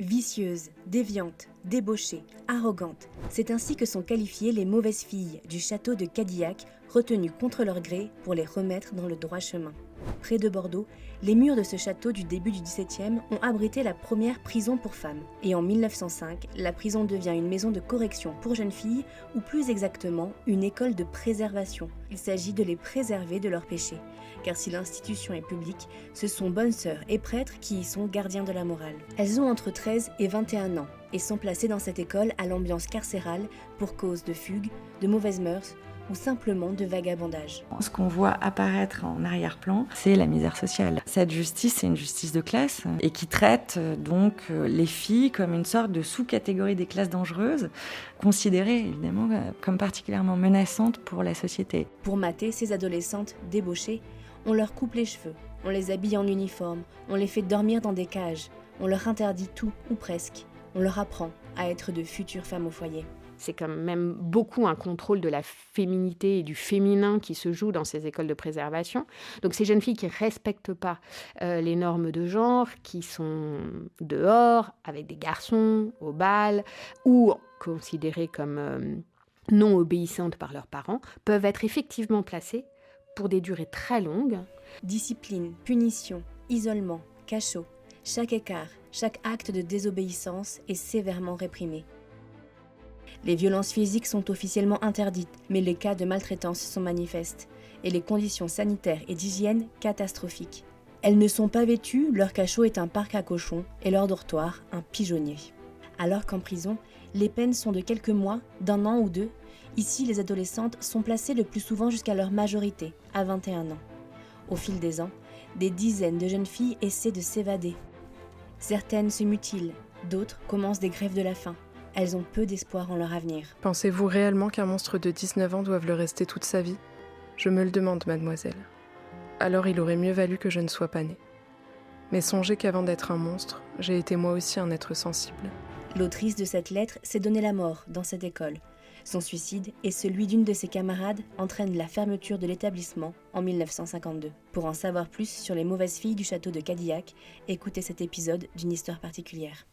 Vicieuse, déviante, débauchée, arrogante, c'est ainsi que sont qualifiées les mauvaises filles du château de Cadillac, retenues contre leur gré pour les remettre dans le droit chemin. Près de Bordeaux, les murs de ce château du début du XVIIe ont abrité la première prison pour femmes. Et en 1905, la prison devient une maison de correction pour jeunes filles, ou plus exactement, une école de préservation. Il s'agit de les préserver de leurs péchés. Car si l'institution est publique, ce sont bonnes sœurs et prêtres qui y sont gardiens de la morale. Elles ont entre 13 et 21 ans et sont placées dans cette école à l'ambiance carcérale pour cause de fugue, de mauvaises mœurs ou simplement de vagabondage. Ce qu'on voit apparaître en arrière-plan, c'est la misère sociale. Cette justice, c'est une justice de classe et qui traite donc les filles comme une sorte de sous-catégorie des classes dangereuses, considérées évidemment comme particulièrement menaçantes pour la société. Pour mater ces adolescentes débauchées, on leur coupe les cheveux, on les habille en uniforme, on les fait dormir dans des cages, on leur interdit tout ou presque, on leur apprend à être de futures femmes au foyer. C'est quand même beaucoup un contrôle de la féminité et du féminin qui se joue dans ces écoles de préservation. Donc ces jeunes filles qui ne respectent pas les normes de genre, qui sont dehors avec des garçons au bal ou considérées comme non obéissantes par leurs parents, peuvent être effectivement placées pour des durées très longues. Discipline, punition, isolement, cachot, chaque écart, chaque acte de désobéissance est sévèrement réprimé. Les violences physiques sont officiellement interdites, mais les cas de maltraitance sont manifestes, et les conditions sanitaires et d'hygiène catastrophiques. Elles ne sont pas vêtues, leur cachot est un parc à cochons, et leur dortoir un pigeonnier. Alors qu'en prison, les peines sont de quelques mois, d'un an ou deux. Ici, les adolescentes sont placées le plus souvent jusqu'à leur majorité, à 21 ans. Au fil des ans, des dizaines de jeunes filles essaient de s'évader. Certaines se mutilent, d'autres commencent des grèves de la faim. Elles ont peu d'espoir en leur avenir. Pensez-vous réellement qu'un monstre de 19 ans doive le rester toute sa vie ? Je me le demande, mademoiselle. Alors il aurait mieux valu que je ne sois pas née. Mais songez qu'avant d'être un monstre, j'ai été moi aussi un être sensible. L'autrice de cette lettre s'est donné la mort dans cette école. Son suicide et celui d'une de ses camarades entraînent la fermeture de l'établissement en 1952. Pour en savoir plus sur les mauvaises filles du château de Cadillac, écoutez cet épisode d'une histoire particulière.